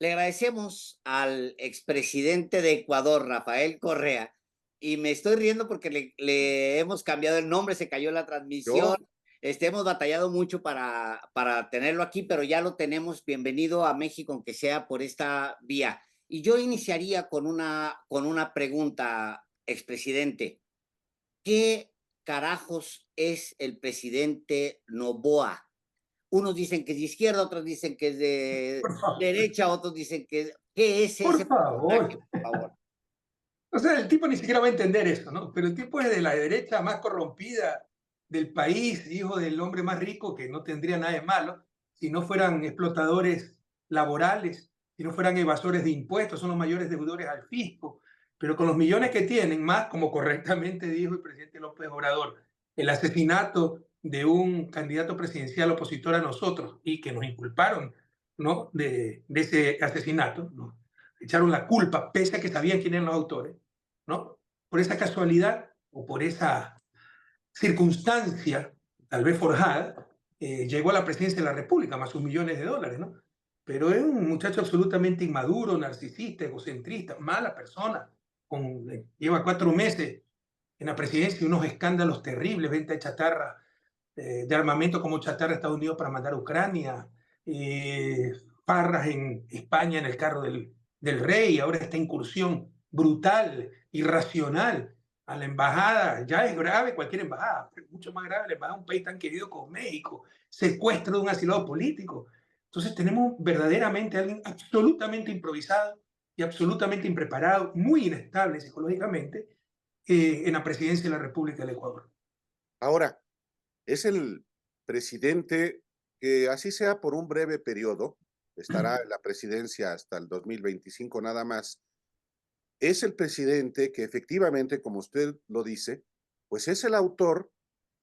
Le agradecemos al expresidente de Ecuador, Rafael Correa, y me estoy riendo porque le hemos cambiado el nombre, se cayó la transmisión. Yo, Hemos batallado mucho para tenerlo aquí, pero ya lo tenemos. Bienvenido a México, aunque sea por esta vía. Y yo iniciaría con una pregunta, expresidente. ¿Qué carajos es el presidente Noboa? Unos dicen que es de izquierda, otros dicen que es de por favor, derecha, otros dicen que es... ¿Qué es ese por personaje, favor. por favor? O sea, el tipo ni siquiera va a entender eso, ¿no? Pero el tipo es de la derecha más corrompida del país, hijo del hombre más rico, que no tendría nada de malo si no fueran explotadores laborales, si no fueran evasores de impuestos, son los mayores deudores al fisco. Pero con los millones que tienen, más como correctamente dijo el presidente López Obrador, el asesinato de un candidato presidencial opositor a nosotros y que nos inculparon, ¿no? de ese asesinato, ¿no? Echaron la culpa, pese a que sabían quién eran los autores, ¿no? Por esa casualidad o por esa circunstancia, tal vez forjada, llegó a la presidencia de la República, más sus millones de dólares, ¿no? Pero es un muchacho absolutamente inmaduro, narcisista, egocentrista, mala persona. Lleva 4 meses en la presidencia y unos escándalos terribles, venta de chatarra, de armamento como chatarra a Estados Unidos para mandar a Ucrania, eh, parras en España en el carro del rey, ahora esta incursión brutal, irracional a la embajada. Ya es grave cualquier embajada, pero mucho más grave la embajada de un país tan querido como México, secuestro de un asilado político. Entonces tenemos verdaderamente a alguien absolutamente improvisado y absolutamente impreparado, muy inestable psicológicamente, en la presidencia de la República del Ecuador. ahora, es el presidente que, así sea por un breve periodo, estará en la presidencia hasta el 2025 nada más, es el presidente que efectivamente, como usted lo dice, pues es el autor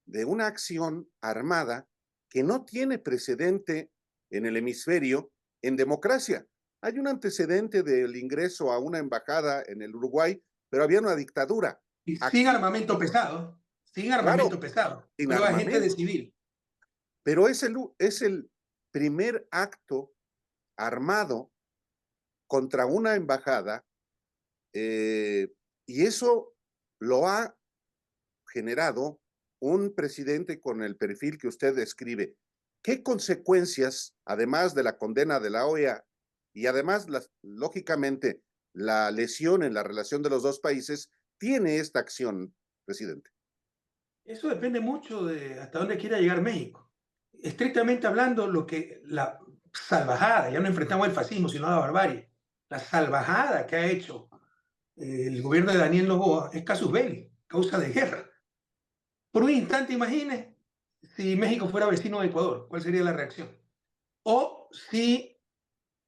de una acción armada que no tiene precedente en el hemisferio en democracia. Hay un antecedente del ingreso a una embajada en el Uruguay, pero había una dictadura. Y sin Aquí, armamento pesado, sin claro, armamento pesado, sin prueba gente de armamento, civil. pero es el primer acto armado contra una embajada, y eso lo ha generado un presidente con el perfil que usted describe. ¿Qué consecuencias, además de la condena de la OEA y además, lógicamente, la lesión en la relación de los dos países, tiene esta acción, presidente? Eso depende mucho de hasta dónde quiera llegar México. Estrictamente hablando, lo que la salvajada, ya no enfrentamos el fascismo, sino a la barbarie, la salvajada que ha hecho el gobierno de Daniel Noboa es casus belli, causa de guerra. Por un instante, imagine si México fuera vecino de Ecuador, ¿cuál sería la reacción? O si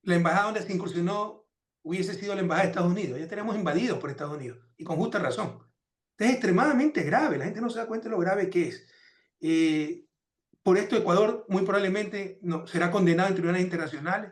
la embajada donde se incursionó hubiese sido la embajada de Estados Unidos. Ya tenemos invadidos por Estados Unidos y con justa razón. Es extremadamente grave, la gente no se da cuenta de lo grave que es. Eh, por esto Ecuador muy probablemente no, será condenado en tribunales internacionales.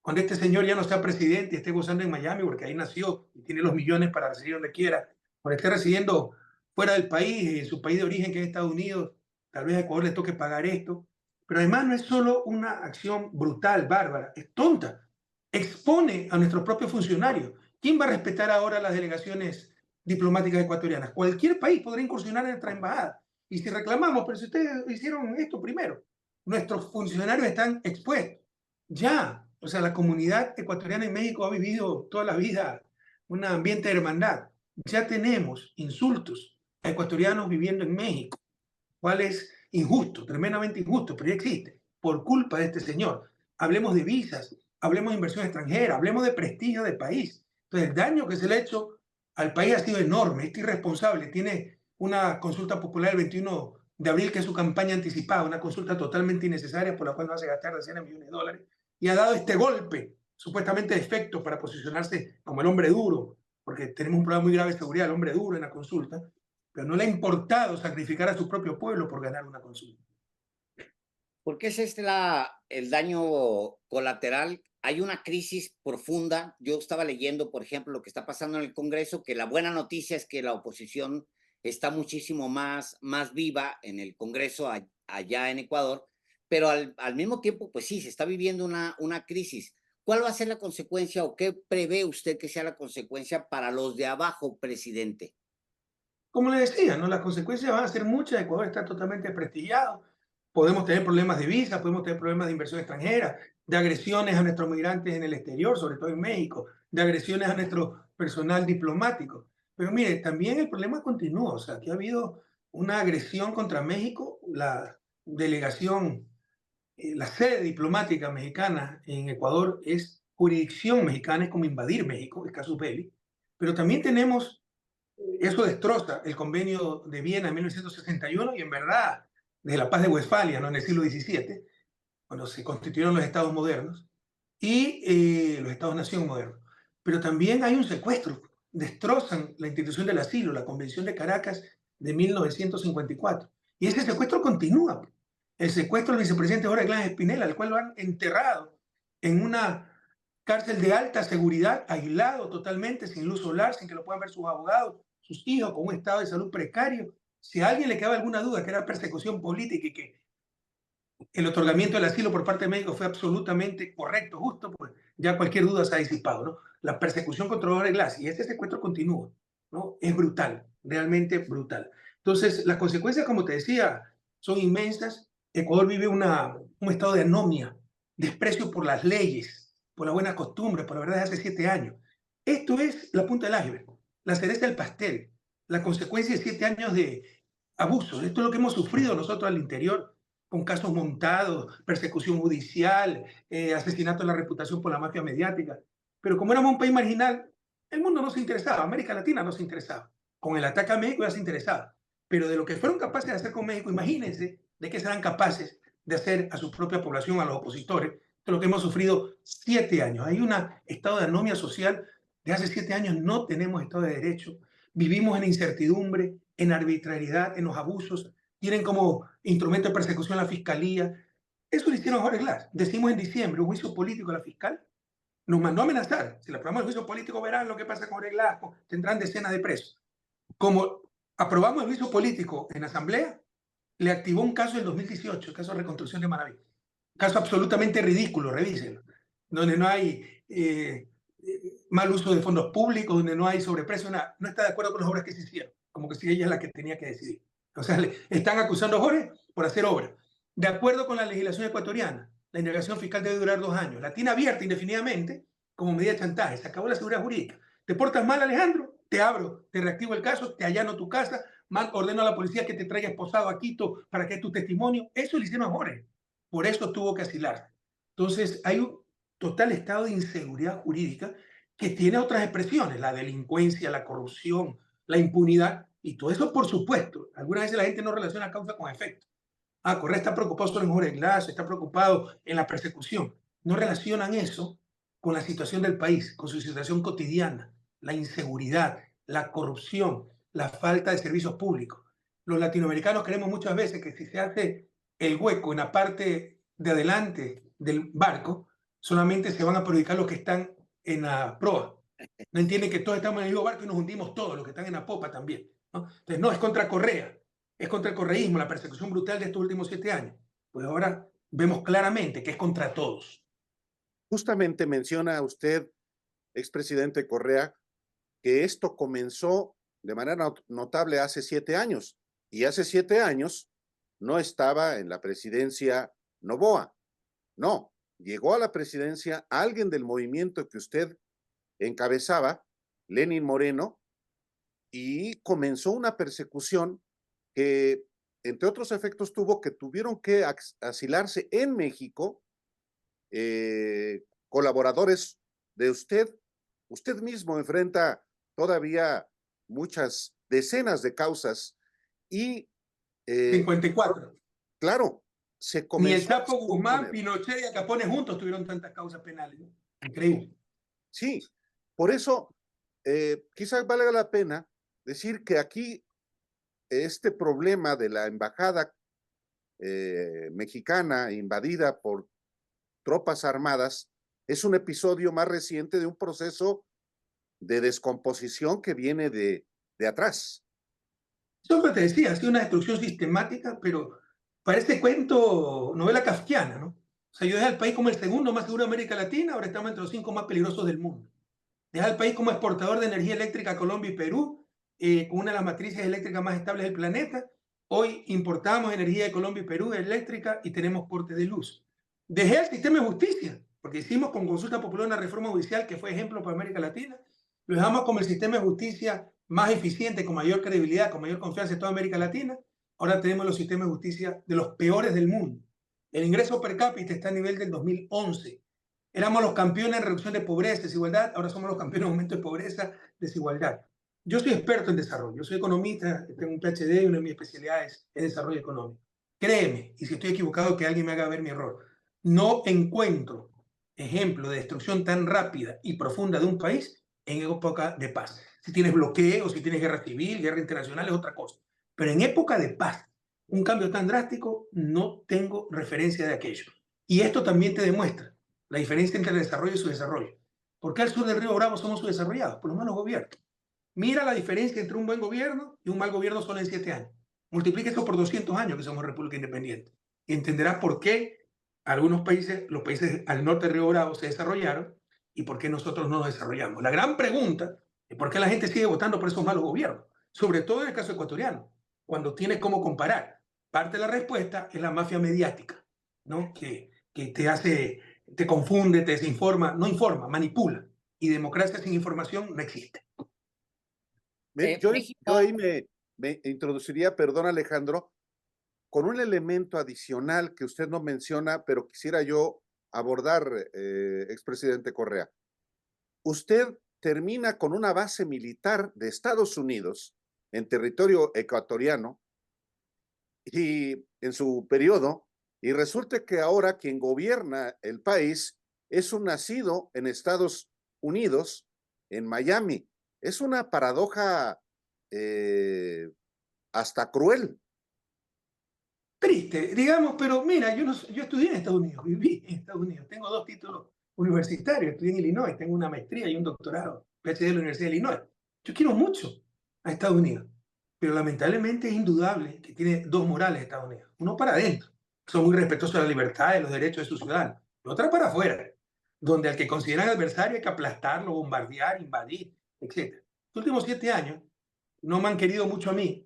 Cuando este señor ya no sea presidente y esté gozando en Miami, porque ahí nació y tiene los millones para residir donde quiera, cuando esté residiendo fuera del país, en su país de origen, que es Estados Unidos, tal vez a Ecuador le toque pagar esto. Pero además no es solo una acción brutal, bárbara, es tonta. Expone a nuestros propios funcionarios. ¿Quién va a respetar ahora las delegaciones diplomáticas ecuatorianas? Cualquier país podrá incursionar en nuestra embajada. Y si reclamamos, pero si ustedes hicieron esto primero, nuestros funcionarios están expuestos. Ya, o sea, la comunidad ecuatoriana en México ha vivido toda la vida un ambiente de hermandad. Ya tenemos insultos a ecuatorianos viviendo en México, cuál es injusto, tremendamente injusto, pero ya existe, por culpa de este señor. Hablemos de visas, hablemos de inversión extranjera, hablemos de prestigio del país. Entonces, el daño que se le ha hecho al país ha sido enorme, este irresponsable. Tiene una consulta popular el 21 de abril, que es su campaña anticipada, una consulta totalmente innecesaria por la cual no hace gastar decenas de millones de dólares, y ha dado este golpe, supuestamente de efecto, para posicionarse como el hombre duro, porque tenemos un problema muy grave de seguridad, el hombre duro en la consulta, pero no le ha importado sacrificar a su propio pueblo por ganar una consulta. Porque es el daño colateral. Hay una crisis profunda. Yo estaba leyendo, por ejemplo, lo que está pasando en el Congreso, que la buena noticia es que la oposición está muchísimo más viva en el Congreso allá en Ecuador, pero al mismo tiempo, pues sí, se está viviendo una crisis. ¿Cuál va a ser la consecuencia o qué prevé usted que sea la consecuencia para los de abajo, presidente? Como le decía, ¿no? Las consecuencias van a ser muchas. Ecuador está totalmente prestigiado. Podemos tener problemas de visa, podemos tener problemas de inversión extranjera, de agresiones a nuestros migrantes en el exterior, sobre todo en México, de agresiones a nuestro personal diplomático. Pero mire, también el problema continúa. O sea, aquí ha habido una agresión contra México. La delegación, la sede diplomática mexicana en Ecuador es jurisdicción mexicana, es como invadir México, el casus belli. Pero también tenemos eso destroza el convenio de Viena en 1961 y en verdad, desde la paz de Westfalia, ¿no? En el siglo XVII, cuando se constituyeron los estados modernos y los estados-nación modernos. Pero también hay un secuestro. Destrozan la institución del asilo, la Convención de Caracas de 1954. Y ese secuestro continúa. El secuestro del vicepresidente Jorge Glass Espinel, al cual lo han enterrado en una cárcel de alta seguridad, aislado totalmente, sin luz solar, sin que lo puedan ver sus abogados, sus hijos, con un estado de salud precario. Si a alguien le quedaba alguna duda que era persecución política y que el otorgamiento del asilo por parte de México fue absolutamente correcto, justo, pues ya cualquier duda se ha disipado, ¿no? La persecución contra Jorge Glass y ese secuestro continúa, ¿no? Es brutal, realmente brutal. Entonces, las consecuencias, como te decía, son inmensas. Ecuador vive un estado de anomia, desprecio por las leyes, por las buenas costumbres, por la verdad de hace 7 años. Esto es la punta del iceberg, la cereza del pastel, la consecuencia de 7 años de abusos. Esto es lo que hemos sufrido nosotros al interior con casos montados, persecución judicial, asesinato de la reputación por la mafia mediática. Pero como éramos un país marginal, el mundo no se interesaba, América Latina no se interesaba. Con el ataque a México ya se interesaba. Pero de lo que fueron capaces de hacer con México, imagínense de qué serán capaces de hacer a su propia población, a los opositores, de lo que hemos sufrido 7 años. Hay un estado de anomia social de hace 7 años, no tenemos Estado de Derecho, vivimos en incertidumbre, en arbitrariedad, en los abusos, tienen como instrumento de persecución la fiscalía. Eso lo hicieron a Jorge Glass. Decimos en diciembre un juicio político a la fiscal. Nos mandó a amenazar. Si le aprobamos el juicio político, verán lo que pasa con Jorge Glass. Tendrán decenas de presos. Como aprobamos el juicio político en asamblea, le activó un caso en 2018, el caso de reconstrucción de Manaví. Caso absolutamente ridículo, revísenlo. Donde no hay mal uso de fondos públicos, donde no hay sobreprecio, no está de acuerdo con las obras que se hicieron. Como que si ella es la que tenía que decidir. O sea, le están acusando a Jorge por hacer obra. De acuerdo con la legislación ecuatoriana, la indagación fiscal debe durar 2 años. La tiene abierta indefinidamente como medida de chantaje. Se acabó la seguridad jurídica. ¿Te portas mal, Alejandro? Te abro, te reactivo el caso, te allano tu casa, ordeno a la policía que te traiga esposado a Quito para que es tu testimonio. Eso le hicieron a Jorge. Por eso tuvo que asilarse. Entonces, hay un total estado de inseguridad jurídica que tiene otras expresiones, la delincuencia, la corrupción, la impunidad, y todo eso, por supuesto. Algunas veces la gente no relaciona causa con efecto. Correa está preocupado solo en Jorge Glass, está preocupado en la persecución. No relacionan eso con la situación del país, con su situación cotidiana, la inseguridad, la corrupción, la falta de servicios públicos. Los latinoamericanos creemos muchas veces que si se hace el hueco en la parte de adelante del barco, solamente se van a perjudicar los que están en la proa. No entienden que todos estamos en el mismo barco y nos hundimos todos, los que están en la popa también, ¿no? Entonces, no, es contra Correa, es contra el correísmo, la persecución brutal de estos últimos 7 años. Pues ahora vemos claramente que es contra todos. Justamente menciona usted, expresidente Correa, que esto comenzó de manera notable hace 7 años, y hace 7 años no estaba en la presidencia Noboa, no, llegó a la presidencia alguien del movimiento que usted encabezaba, Lenín Moreno, y comenzó una persecución que, entre otros efectos, tuvieron que asilarse en México colaboradores de usted mismo enfrenta todavía muchas decenas de causas y 54. Claro, se Ni el comenzó a Chapo Guzmán, componer. Pinochet y Al Capone juntos tuvieron tantas causas penales, ¿no? Increíble. Sí, por eso quizás valga la pena decir que aquí este problema de la embajada mexicana invadida por tropas armadas es un episodio más reciente de un proceso de descomposición que viene de atrás. Eso te decía, ha sido una destrucción sistemática, pero parece cuento, novela kafkiana, ¿no? O sea, yo dejé al país como el segundo más seguro de América Latina, ahora estamos entre los 5 más peligrosos del mundo. Dejé al país como exportador de energía eléctrica a Colombia y Perú, con una de las matrices eléctricas más estables del planeta. Hoy importamos energía de Colombia y Perú eléctrica y tenemos porte de luz. Dejé el sistema de justicia, porque hicimos con consulta popular una reforma judicial que fue ejemplo para América Latina. Lo dejamos como el sistema de justicia más eficiente, con mayor credibilidad, con mayor confianza en toda América Latina. Ahora tenemos los sistemas de justicia de los peores del mundo. El ingreso per cápita está a nivel del 2011. Éramos los campeones en reducción de pobreza, desigualdad, ahora somos los campeones en aumento de pobreza, desigualdad. Yo soy experto en desarrollo, yo soy economista, tengo un PhD y una de mis especialidades es desarrollo económico. Créeme, y si estoy equivocado, que alguien me haga ver mi error. No encuentro ejemplo de destrucción tan rápida y profunda de un país en época de paz. Si tienes bloqueo, si tienes guerra civil, guerra internacional, es otra cosa. Pero en época de paz, un cambio tan drástico, no tengo referencia de aquello. Y esto también te demuestra la diferencia entre el desarrollo y su desarrollo. ¿Por qué al sur del Río Bravo somos subdesarrollados? Por los malos gobiernos. Mira la diferencia entre un buen gobierno y un mal gobierno solo en 7 años. Multiplica esto por 200 años que somos república independiente. Y entenderás por qué algunos países, los países al norte del Río Bravo se desarrollaron y por qué nosotros no nos desarrollamos. La gran pregunta es por qué la gente sigue votando por esos malos gobiernos, sobre todo en el caso ecuatoriano, cuando tiene cómo comparar. Parte de la respuesta es la mafia mediática, ¿no? Que te hace, te confunde, te desinforma, no informa, manipula. Y democracia sin información no existe. Yo México, ahí me introduciría, perdón Alejandro, con un elemento adicional que usted no menciona, pero quisiera yo abordar, expresidente Correa. Usted termina con una base militar de Estados Unidos en territorio ecuatoriano y en su periodo, y resulta que ahora quien gobierna el país es un nacido en Estados Unidos, en Miami. Es una paradoja hasta cruel. Triste, digamos, pero mira, yo estudié en Estados Unidos, viví en Estados Unidos, tengo 2 títulos universitarios, estudié en Illinois, tengo una maestría y un doctorado, PhD de la Universidad de Illinois. Yo quiero mucho a Estados Unidos, pero lamentablemente es indudable que tiene 2 morales Estados Unidos. Uno para adentro, son muy respetuosos de la libertad y los derechos de sus ciudadanos, y otra para afuera, donde al que consideran adversario hay que aplastarlo, bombardear, invadir, etc. Los últimos 7 años no me han querido mucho a mí,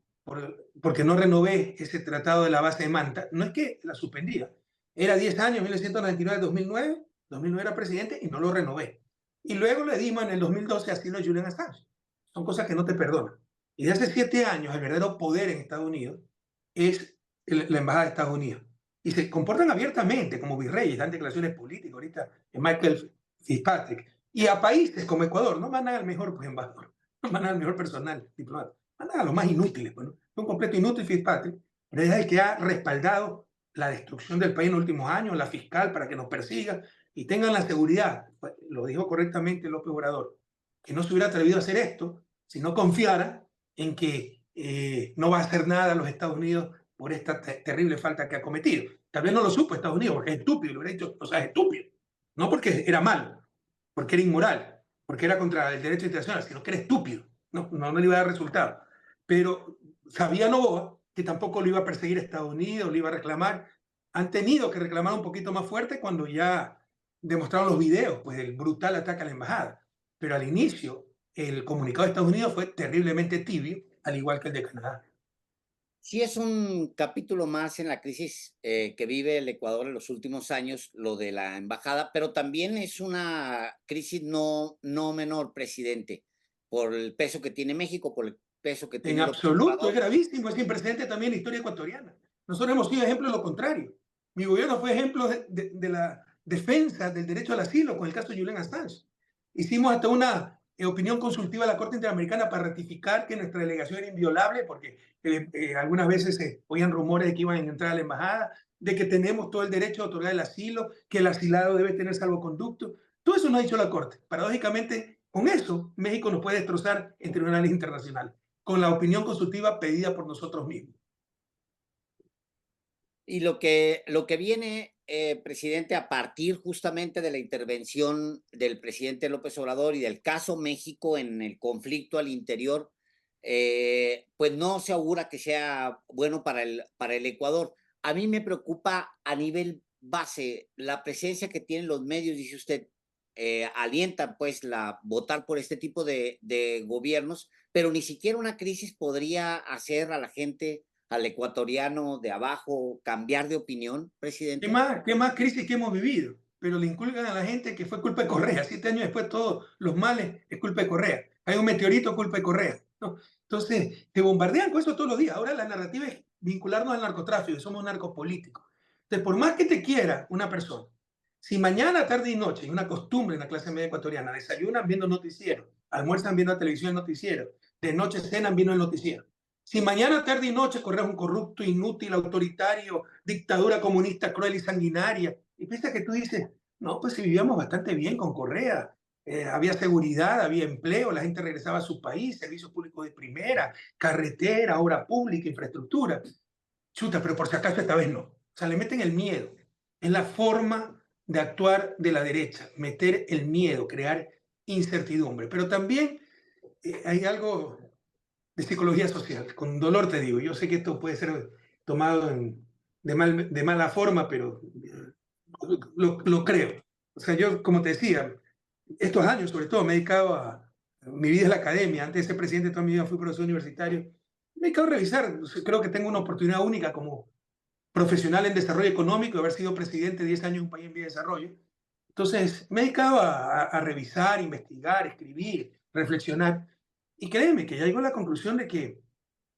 porque no renové ese tratado de la base de Manta. No es que la suspendía, era 10 años, 1999-2009, 2009 era presidente y no lo renové. Y luego le dimos en el 2012 asilo a Julian Assange. Son cosas que no te perdonan. Y de hace 7 años, el verdadero poder en Estados Unidos es la Embajada de Estados Unidos. Y se comportan abiertamente como virreyes, dan declaraciones políticas. Ahorita Michael Fitzpatrick. Y a países como Ecuador no mandan al mejor embajador, no mandan al mejor personal diplomático, mandan a los más inútiles. Bueno, un completo inútil Fitzpatrick, pero es el que ha respaldado la destrucción del país en los últimos años, la fiscal para que nos persiga y tengan la seguridad, lo dijo correctamente López Obrador, que no se hubiera atrevido a hacer esto si no confiara en que no va a hacer nada a los Estados Unidos por esta terrible falta que ha cometido. Tal vez no lo supo Estados Unidos porque es estúpido, lo hubiera dicho, o sea, es estúpido. No porque era malo, porque era inmoral, porque era contra el derecho internacional, sino que era estúpido. No le iba a dar resultado. Pero sabía Novoa que tampoco lo iba a perseguir a Estados Unidos, lo iba a reclamar. Han tenido que reclamar un poquito más fuerte cuando ya demostraron los videos, pues el brutal ataque a la embajada. Pero al inicio, el comunicado de Estados Unidos fue terriblemente tibio, al igual que el de Canadá. sí es un capítulo más en la crisis que vive el Ecuador en los últimos años, lo de la embajada, pero también es una crisis no menor, presidente, por el peso que tiene México, por el peso que En tiene el absoluto, es observador. gravísimo, es sin precedente también en la historia ecuatoriana. Nosotros hemos sido ejemplo de lo contrario. Mi gobierno fue ejemplo de la defensa del derecho al asilo con el caso de Julian Assange. Hicimos hasta una opinión consultiva a la Corte Interamericana para ratificar que nuestra delegación era inviolable, porque algunas veces se oían rumores de que iban a entrar a la embajada, de que tenemos todo el derecho a otorgar el asilo, que el asilado debe tener salvoconducto. Todo eso no ha dicho la Corte. Paradójicamente, con eso, México nos puede destrozar en tribunales internacionales, con la opinión consultiva pedida por nosotros mismos. Y lo que viene, presidente, a partir justamente de la intervención del presidente López Obrador y del caso México en el conflicto al interior, pues no se augura que sea bueno para el Ecuador. A mí me preocupa a nivel base, la presencia que tienen los medios, dice usted, alientan pues votar por este tipo de gobiernos, pero ni siquiera una crisis podría hacer a la gente, al ecuatoriano de abajo, cambiar de opinión, presidente. Qué más crisis que hemos vivido? Pero le inculcan a la gente que fue culpa de Correa. 7 años después, todos los males es culpa de Correa. Hay un meteorito, culpa de Correa, ¿no? Entonces, te bombardean con eso todos los días. Ahora la narrativa es vincularnos al narcotráfico, y somos narcopolíticos. Entonces, por más que te quiera una persona, si mañana, tarde y noche, hay una costumbre en la clase media ecuatoriana, desayunan viendo noticiero, almuerzan viendo la televisión noticiero, de noche cenan viendo el noticiero. Si mañana, tarde y noche corres un corrupto, inútil, autoritario, dictadura comunista cruel y sanguinaria, y piensa que tú dices, no, pues si vivíamos bastante bien con Correa, había seguridad, había empleo, la gente regresaba a su país, servicios públicos de primera, carretera, obra pública, infraestructura. Chuta, pero por si acaso esta vez no. O sea, le meten el miedo. Es la forma de actuar de la derecha, meter el miedo, crear incertidumbre. Pero también hay algo de psicología social, con dolor te digo. Yo sé que esto puede ser tomado de mala forma, pero lo creo. O sea, yo, como te decía, estos años sobre todo me he dedicado mi vida es la academia, antes de ser presidente toda mi vida fui profesor universitario, me he dedicado a revisar, creo que tengo una oportunidad única como profesional en desarrollo económico, de haber sido presidente 10 años de un país en vía de desarrollo. Entonces, me he dedicado a revisar, investigar, escribir, reflexionar, y créeme que ya llego a la conclusión de que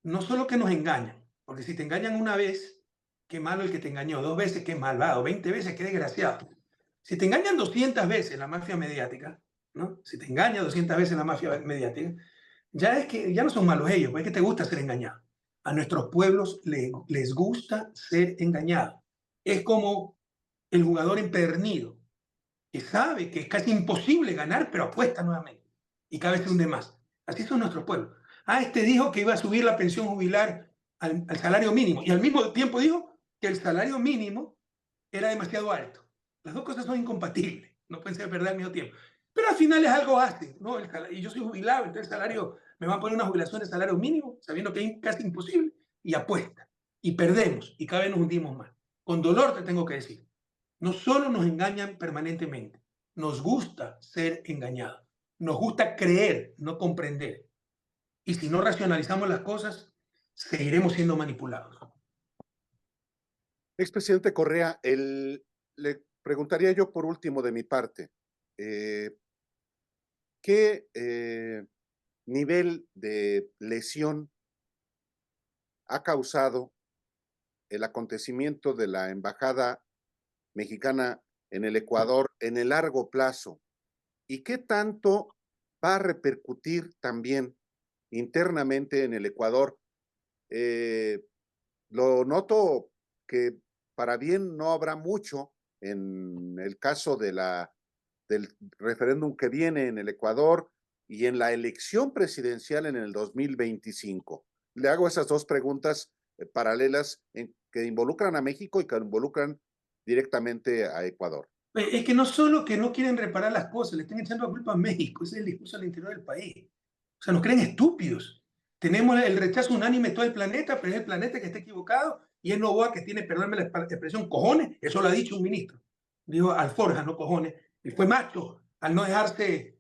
no solo que nos engañan, porque si te engañan una vez, qué malo el que te engañó, 2 veces, qué malvado, 20 veces, qué desgraciado. Si te engañan 200 veces la mafia mediática, ¿no? Si te engaña 200 veces la mafia mediática, ya es que ya no son malos ellos, pues es que te gusta ser engañado. A nuestros pueblos les gusta ser engañados. Es como el jugador empedernido, que sabe que es casi imposible ganar, pero apuesta nuevamente. Y cada vez se hunde más. Así son nuestros pueblos. Ah, este dijo que iba a subir la pensión jubilar al salario mínimo. Y al mismo tiempo dijo que el salario mínimo era demasiado alto. Las dos cosas son incompatibles. No pueden ser verdad al mismo tiempo. Pero al final es algo hace, ¿no? Y yo soy jubilado, entonces el salario, me van a poner una jubilación de salario mínimo, sabiendo que es casi imposible, y apuesta. Y perdemos, y cada vez nos hundimos más. Con dolor te tengo que decir. No solo nos engañan permanentemente, nos gusta ser engañados, nos gusta creer, no comprender. Y si no racionalizamos las cosas, seguiremos siendo manipulados. Expresidente Correa, le preguntaría yo por último de mi parte, ¿qué nivel de lesión ha causado el acontecimiento de la embajada mexicana en el Ecuador en el largo plazo? ¿Y qué tanto va a repercutir también internamente en el Ecuador? Lo noto que para bien no habrá mucho en el caso del referéndum que viene en el Ecuador y en la elección presidencial en el 2025. Le hago esas dos preguntas paralelas que involucran a México y que involucran directamente a Ecuador. Es que no solo que no quieren reparar las cosas, le están echando la culpa a México, ese es el discurso al interior del país. O sea, nos creen estúpidos. Tenemos el rechazo unánime de todo el planeta, pero es el planeta que está equivocado y es Novoa que tiene, perdónenme la expresión, cojones. Eso lo ha dicho un ministro. Dijo Alforja, no cojones. Él fue macho al no dejarse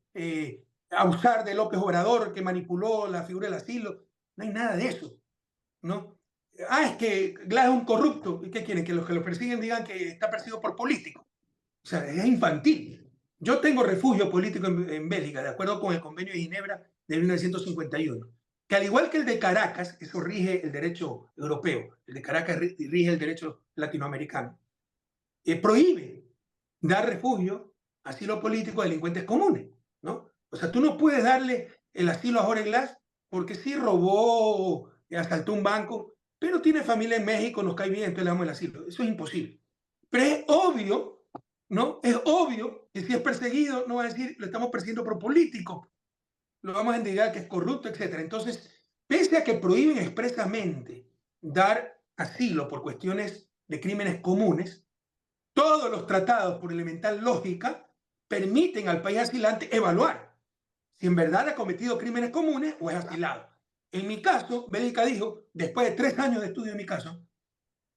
abusar de López Obrador, que manipuló la figura del asilo. No hay nada de eso, ¿no? Ah, es que Glass es un corrupto. ¿Y qué quieren? Que los que lo persiguen digan que está perseguido por políticos. O sea, es infantil. Yo tengo refugio político en Bélgica, de acuerdo con el Convenio de Ginebra de 1951, que al igual que el de Caracas, eso rige el derecho europeo, el de Caracas rige el derecho latinoamericano, prohíbe dar refugio, asilo político a delincuentes comunes, ¿no? O sea, tú no puedes darle el asilo a Jorge Glass porque sí robó, asaltó un banco, pero tiene familia en México, nos cae bien, entonces le damos el asilo. Eso es imposible. Pero es obvio, ¿no? Es obvio que si es perseguido, no va a decir, lo estamos persiguiendo por político, lo vamos a indicar que es corrupto, etc. Entonces, pese a que prohíben expresamente dar asilo por cuestiones de crímenes comunes, todos los tratados, por elemental lógica, permiten al país asilante evaluar si en verdad ha cometido crímenes comunes o es asilado. En mi caso, Bélgica dijo, después de 3 años de estudio en mi caso,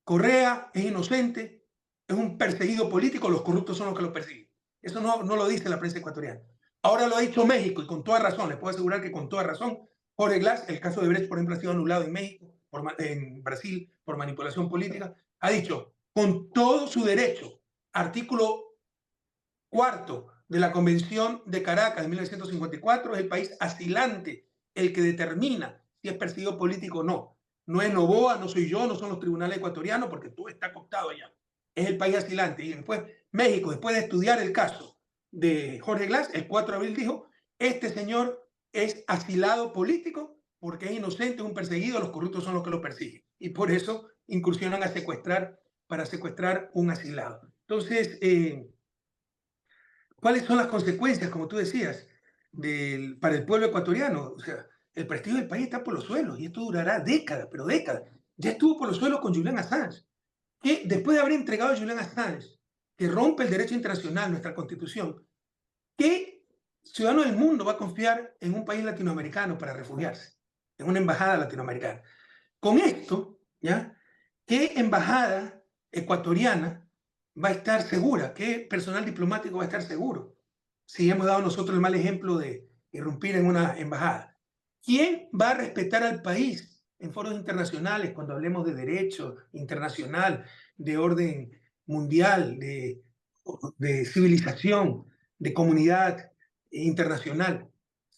Correa es inocente, es un perseguido político, los corruptos son los que lo persiguen. Eso no lo dice la prensa ecuatoriana. Ahora lo ha dicho México y con toda razón, les puedo asegurar que con toda razón. Jorge Glass, el caso de Brecht, por ejemplo, ha sido anulado en México, en Brasil, por manipulación política. Ha dicho, con todo su derecho, artículo 4 de la Convención de Caracas de 1954, es el país asilante el que determina si es perseguido político o no. No es Noboa, no soy yo, no son los tribunales ecuatorianos, porque todo está cooptado allá. Es el país asilante. Y después México, después de estudiar el caso de Jorge Glass, el 4 de abril dijo, este señor es asilado político porque es inocente, es un perseguido, los corruptos son los que lo persiguen. Y por eso incursionan a secuestrar, para secuestrar un asilado. Entonces, ¿cuáles son las consecuencias, como tú decías, para el pueblo ecuatoriano? O sea, el prestigio del país está por los suelos y esto durará décadas, pero décadas. Ya estuvo por los suelos con Julian Assange, que después de haber entregado a Julian Assange, que rompe el derecho internacional, nuestra constitución, ¿qué ciudadano del mundo va a confiar en un país latinoamericano para refugiarse? En una embajada latinoamericana. Con esto, ¿ya? ¿Qué embajada ecuatoriana va a estar segura? ¿Qué personal diplomático va a estar seguro? Si hemos dado nosotros el mal ejemplo de irrumpir en una embajada. ¿Quién va a respetar al país en foros internacionales cuando hablemos de derecho internacional, de orden mundial, de civilización, de comunidad internacional?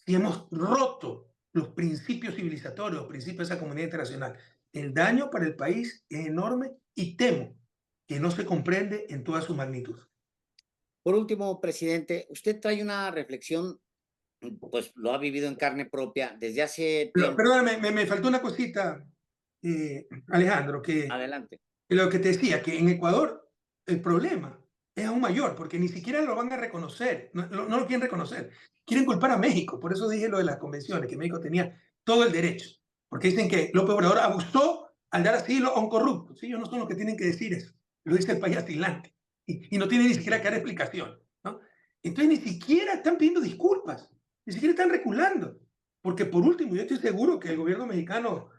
Si hemos roto los principios civilizatorios, los principios de esa comunidad internacional, el daño para el país es enorme y temo que no se comprende en toda su magnitud. Por último, presidente, usted trae una reflexión, pues lo ha vivido en carne propia desde hace tiempo. Perdóname, me faltó una cosita, Alejandro, Adelante. lo que te decía, que en Ecuador el problema es aún mayor, porque ni siquiera lo van a reconocer, no lo quieren reconocer. Quieren culpar a México, por eso dije lo de las convenciones, que México tenía todo el derecho, porque dicen que López Obrador abusó al dar asilo a un corrupto. Sí, ellos no son los que tienen que decir eso, lo dice el país asilante, y no tienen ni siquiera que dar explicación, ¿no? Entonces ni siquiera están pidiendo disculpas, ni siquiera están reculando, porque por último, yo estoy seguro que el gobierno mexicano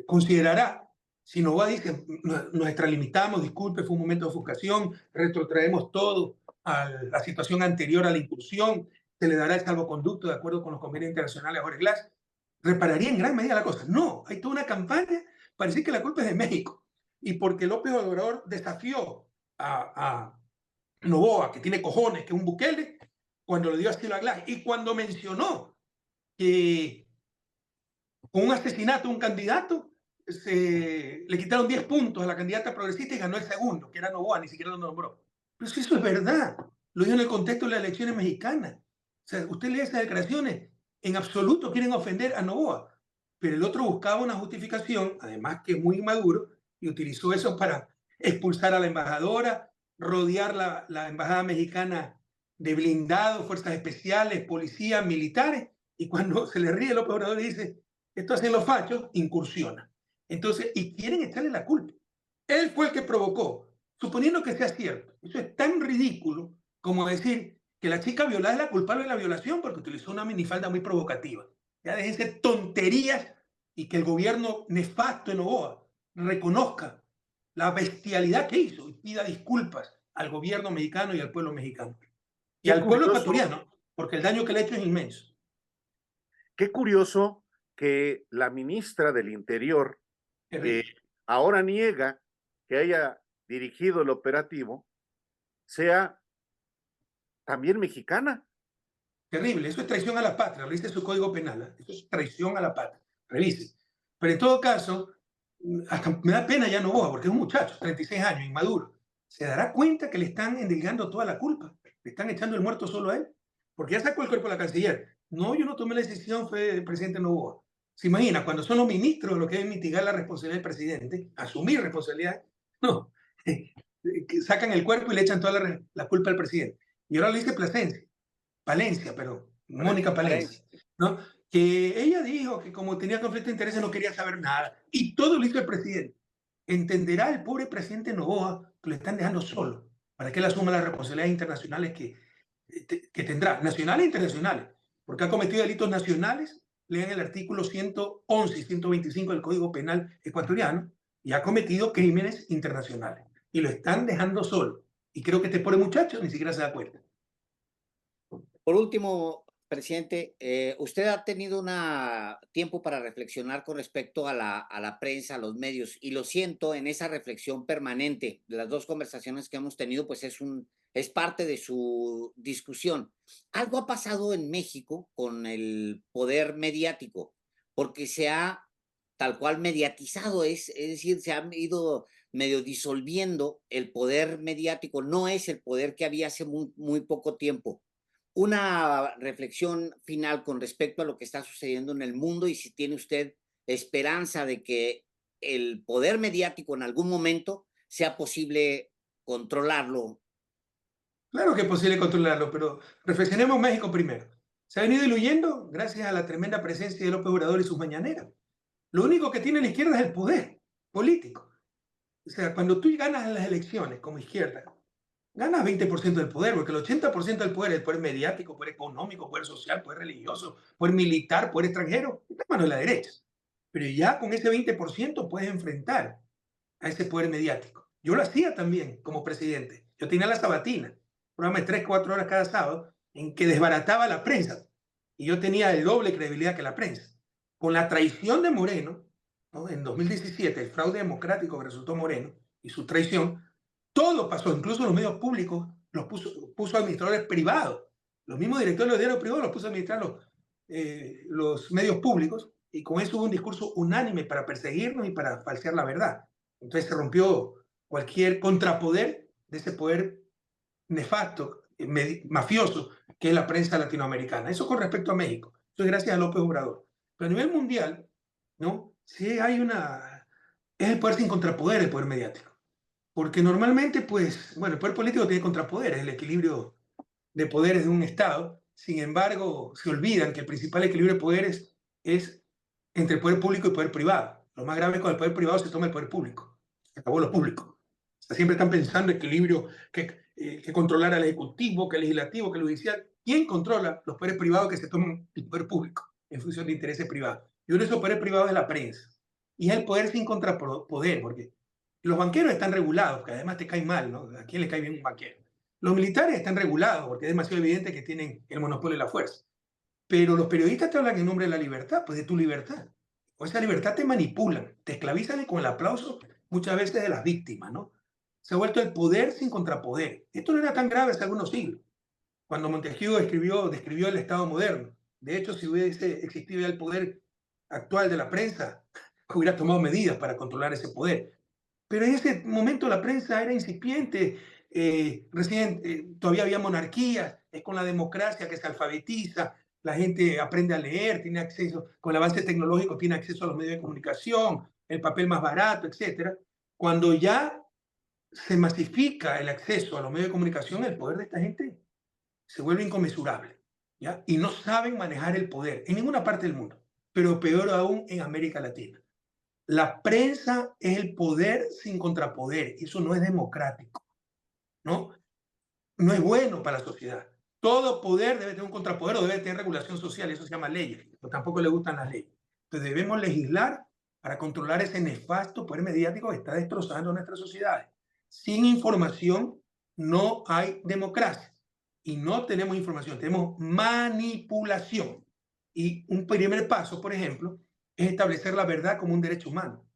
considerará, si Noboa dice, nos extralimitamos, disculpe, fue un momento de ofuscación, retrotraemos todo a la situación anterior a la incursión, se le dará el salvoconducto de acuerdo con los convenios internacionales a Jorge Glass, repararía en gran medida la cosa. No, hay toda una campaña para decir que la culpa es de México. Y porque López Obrador desafió a Noboa, que tiene cojones, que es un Bukele, cuando le dio asilo a Glass, y cuando mencionó que con un asesinato de un candidato, le quitaron 10 puntos a la candidata progresista y ganó el segundo, que era Noboa, ni siquiera lo nombró. Pero si eso es verdad, lo dijo en el contexto de las elecciones mexicanas. O sea, usted lee esas declaraciones, en absoluto quieren ofender a Noboa, pero el otro buscaba una justificación, además que muy inmaduro, y utilizó eso para expulsar a la embajadora, rodear la embajada mexicana de blindados, fuerzas especiales, policías, militares, y cuando se le ríe López Obrador y dice, esto hacen los fachos, incursiona. Entonces, y quieren echarle la culpa. Él fue el que provocó, suponiendo que sea cierto. Eso es tan ridículo como decir que la chica violada es la culpable de la violación porque utilizó una minifalda muy provocativa. Ya déjense tonterías y que el gobierno nefasto de Noboa reconozca la bestialidad que hizo y pida disculpas al gobierno mexicano y al pueblo mexicano. Y al pueblo ecuatoriano, porque el daño que le ha hecho es inmenso. Qué curioso que la ministra del Interior, que ahora niega que haya dirigido el operativo, sea también mexicana. Terrible, eso es traición a la patria, revise su código penal, ¿eh? Eso es traición a la patria, revise. Pero en todo caso, hasta me da pena ya Noboa, porque es un muchacho, 36 años, inmaduro. Se dará cuenta que le están endilgando toda la culpa, le están echando el muerto solo a él, porque ya sacó el cuerpo de la canciller. No, yo no tomé la decisión, fue el presidente Noboa. Se imagina, cuando son los ministros los que deben mitigar la responsabilidad del presidente, asumir responsabilidad, no, sacan el cuerpo y le echan toda la culpa al presidente. Y ahora lo dice Palencia, pero Mónica Palencia, ¿no? Que ella dijo que como tenía conflicto de intereses no quería saber nada. Y todo lo hizo el presidente. Entenderá el pobre presidente Noboa que lo están dejando solo para que él asuma las responsabilidades internacionales que tendrá, nacionales e internacionales, porque ha cometido delitos nacionales, lean el artículo 111 y 125 del Código Penal ecuatoriano, y ha cometido crímenes internacionales. y lo están dejando solo. Y creo que este pobre muchacho ni siquiera se da cuenta. Por último, presidente, usted ha tenido tiempo para reflexionar con respecto a la prensa, a los medios, y lo siento en esa reflexión permanente. Las dos conversaciones que hemos tenido, pues es parte de su discusión. Algo ha pasado en México con el poder mediático, porque se ha tal cual mediatizado, es decir, se ha ido medio disolviendo el poder mediático, no es el poder que había hace muy poco tiempo. Una reflexión final con respecto a lo que está sucediendo en el mundo y si tiene usted esperanza de que el poder mediático en algún momento sea posible controlarlo. Claro que es posible controlarlo, pero reflexionemos México primero. Se ha venido diluyendo gracias a la tremenda presencia de López Obrador y sus mañaneras. Lo único que tiene la izquierda es el poder político. O sea, cuando tú ganas las elecciones como izquierda, ganas 20% del poder, porque el 80% del poder es el poder mediático, poder económico, poder social, poder religioso, poder militar, poder extranjero, está en manos de la derecha. Pero ya con ese 20% puedes enfrentar a ese poder mediático. Yo lo hacía también como presidente. Yo tenía la sabatina, un programa de 3, 4 horas cada sábado, en que desbarataba la prensa. Y yo tenía el doble credibilidad que la prensa. Con la traición de Moreno, ¿no? En 2017, el fraude democrático que resultó Moreno y su traición, todo pasó, incluso los medios públicos los puso administradores privados. Los mismos directores de los diarios privados los puso a administrar los medios públicos y con eso hubo un discurso unánime para perseguirnos y para falsear la verdad. Entonces se rompió cualquier contrapoder de ese poder nefasto, mafioso, que es la prensa latinoamericana. Eso con respecto a México. Eso es gracias a López Obrador. Pero a nivel mundial, ¿no? Sí hay una... Es el poder sin contrapoder, el poder mediático. Porque normalmente, pues, bueno, el poder político tiene contrapoderes, el equilibrio de poderes de un Estado. Sin embargo, se olvidan que el principal equilibrio de poderes es entre el poder público y el poder privado. Lo más grave es cuando el poder privado se toma el poder público. Se acabó lo público. O sea, siempre están pensando equilibrio, que controlar al Ejecutivo, que el Legislativo, que el Judicial. ¿Quién controla los poderes privados que se toman el poder público en función de intereses privados? Y uno de esos poderes privados es la prensa. Y es el poder sin contrapoder, porque los banqueros están regulados, que además te caen mal, ¿no? ¿A quién le cae bien un banquero? Los militares están regulados, porque es demasiado evidente que tienen el monopolio de la fuerza. Pero los periodistas te hablan en nombre de la libertad, pues de tu libertad. O esa libertad te manipulan, te esclavizan con el aplauso muchas veces de las víctimas, ¿no? Se ha vuelto el poder sin contrapoder. Esto no era tan grave hace algunos siglos, cuando Montesquieu describió el Estado moderno. De hecho, si hubiese existido ya el poder actual de la prensa, hubiera tomado medidas para controlar ese poder. Pero en ese momento la prensa era incipiente, todavía había monarquías, es con la democracia que se alfabetiza, la gente aprende a leer, tiene acceso, con el avance tecnológico tiene acceso a los medios de comunicación, el papel más barato, etc. Cuando ya se masifica el acceso a los medios de comunicación, el poder de esta gente se vuelve inconmensurable, ¿ya? Y no saben manejar el poder en ninguna parte del mundo, pero peor aún en América Latina. La prensa es el poder sin contrapoder. Eso no es democrático, ¿no? No es bueno para la sociedad. Todo poder debe tener un contrapoder o debe tener regulación social. Eso se llama leyes. Pero tampoco le gustan las leyes. Entonces debemos legislar para controlar ese nefasto poder mediático que está destrozando nuestras sociedades. Sin información no hay democracia. Y no tenemos información, tenemos manipulación. Y un primer paso, por ejemplo, es establecer la verdad como un derecho humano.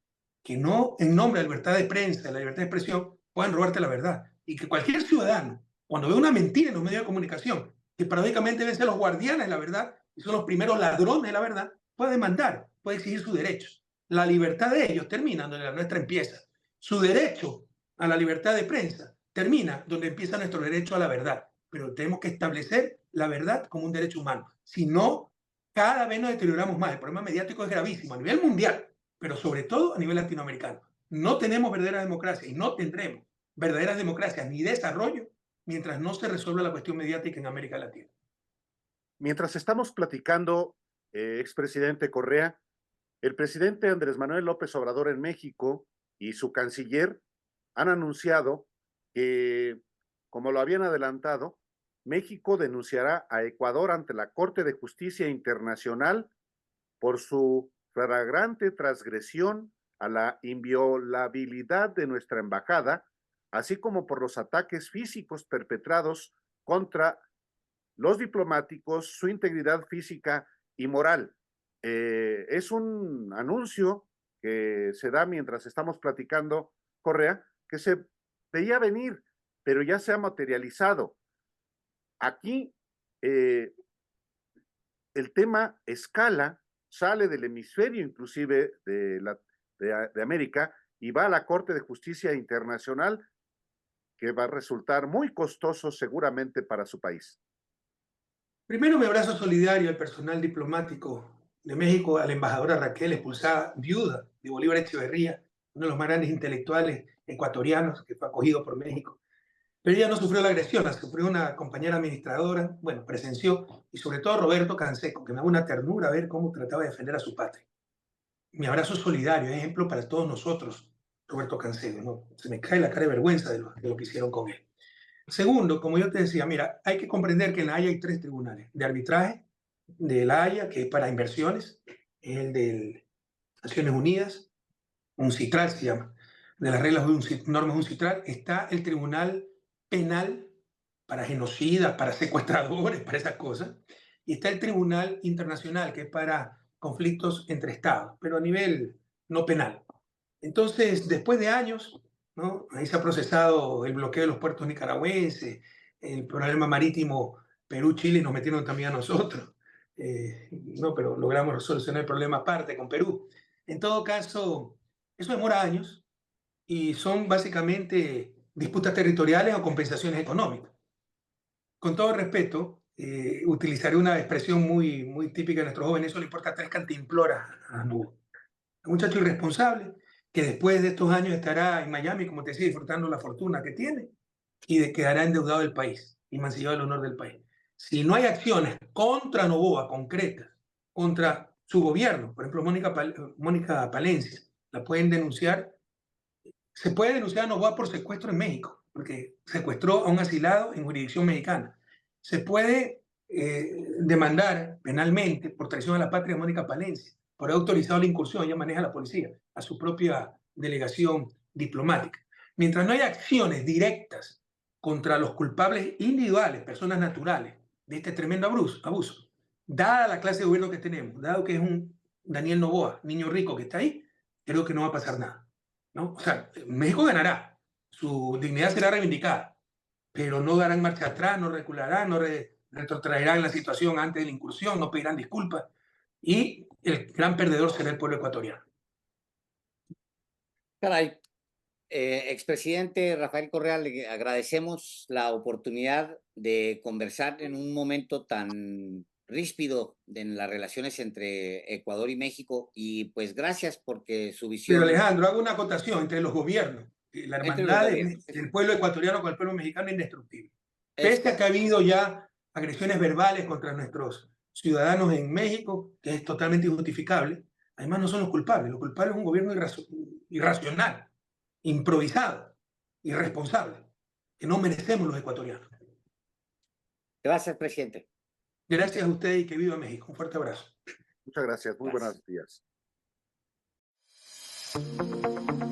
Que no, en nombre de la libertad de prensa, de la libertad de expresión, puedan robarte la verdad. Y que cualquier ciudadano, cuando ve una mentira en los medios de comunicación, que paradójicamente deben ser los guardianes de la verdad, y son los primeros ladrones de la verdad, puede demandar, puede exigir sus derechos. La libertad de ellos termina donde la nuestra empieza. Su derecho a la libertad de prensa termina donde empieza nuestro derecho a la verdad. Pero tenemos que establecer la verdad como un derecho humano. Si no, cada vez nos deterioramos más. El problema mediático es gravísimo a nivel mundial, pero sobre todo a nivel latinoamericano. No tenemos verdadera democracia y no tendremos verdaderas democracias ni desarrollo mientras no se resuelva la cuestión mediática en América Latina. Mientras estamos platicando, expresidente Correa, el presidente Andrés Manuel López Obrador en México y su canciller han anunciado que, como lo habían adelantado, México denunciará a Ecuador ante la Corte de Justicia Internacional por su flagrante transgresión a la inviolabilidad de nuestra embajada así como por los ataques físicos perpetrados contra los diplomáticos, su integridad física y moral. Es un anuncio que se da mientras estamos platicando, Correa, que se veía venir, pero ya se ha materializado. Aquí el tema escala, sale del hemisferio inclusive de América y va a la Corte de Justicia Internacional, que va a resultar muy costoso seguramente para su país. Primero, mi abrazo solidario al personal diplomático de México, a la embajadora Raquel, expulsada viuda de Bolívar Echeverría, uno de los más grandes intelectuales ecuatorianos que fue acogido por México. Pero ella no sufrió la agresión, la sufrió una compañera administradora, bueno, presenció, y sobre todo Roberto Canseco, que me da una ternura ver cómo trataba de defender a su patria. Mi abrazo solidario, ejemplo para todos nosotros, Roberto Canseco, ¿no? Se me cae la cara de vergüenza de lo que hicieron con él. Segundo, como yo te decía, mira, hay que comprender que en La Haya hay 3 tribunales de arbitraje: de La Haya, que es para inversiones, el de Naciones Unidas, UNCITRAL se llama, de las reglas de normas UNCITRAL, está el Tribunal Penal para genocidas, para secuestradores, para esas cosas, y está el Tribunal Internacional, que es para conflictos entre Estados, pero a nivel no penal. Entonces, después de años, ¿no? Ahí se ha procesado el bloqueo de los puertos nicaragüenses, el problema marítimo Perú-Chile, nos metieron también a nosotros, no, pero logramos solucionar el problema aparte con Perú. En todo caso, eso demora años y son básicamente disputas territoriales o compensaciones económicas. Con todo respeto, utilizaré una expresión muy típica de nuestros jóvenes: eso le importa 3 cantimploras a Nubo. Un muchacho irresponsable que después de estos años estará en Miami, como te decía, disfrutando la fortuna que tiene y quedará endeudado del país y mancillado el honor del país. Si no hay acciones contra Noboa concretas, contra su gobierno, por ejemplo, Mónica Palencia, la pueden denunciar. Se puede denunciar a Noboa por secuestro en México, porque secuestró a un asilado en jurisdicción mexicana. Se puede demandar penalmente por traición a la patria a Mónica Palencia, por haber autorizado la incursión. Ella maneja a la policía, a su propia delegación diplomática. Mientras no haya acciones directas contra los culpables individuales, personas naturales, de este tremendo abuso, dada la clase de gobierno que tenemos, dado que es un Daniel Noboa, niño rico que está ahí, creo que no va a pasar nada, ¿no? O sea, México ganará, su dignidad será reivindicada, pero no darán marcha atrás, no recularán, no retrotraerán la situación antes de la incursión, no pedirán disculpas, y el gran perdedor será el pueblo ecuatoriano. Caray, expresidente Rafael Correa, le agradecemos la oportunidad de conversar en un momento tan ríspido en las relaciones entre Ecuador y México, y pues gracias porque su Pero visión Alejandro, hago una acotación entre los gobiernos. La entre los hermandad gobiernos. del pueblo ecuatoriano con el pueblo mexicano es indestructible. Es Pese a que ha habido ya agresiones verbales contra nuestros ciudadanos en México, que es totalmente injustificable, además no son los culpables es un gobierno irracional, improvisado, irresponsable, que no merecemos los ecuatorianos. Gracias, presidente. Gracias a usted y que viva México. Un fuerte abrazo. Muchas gracias. Muy Gracias. buenos días.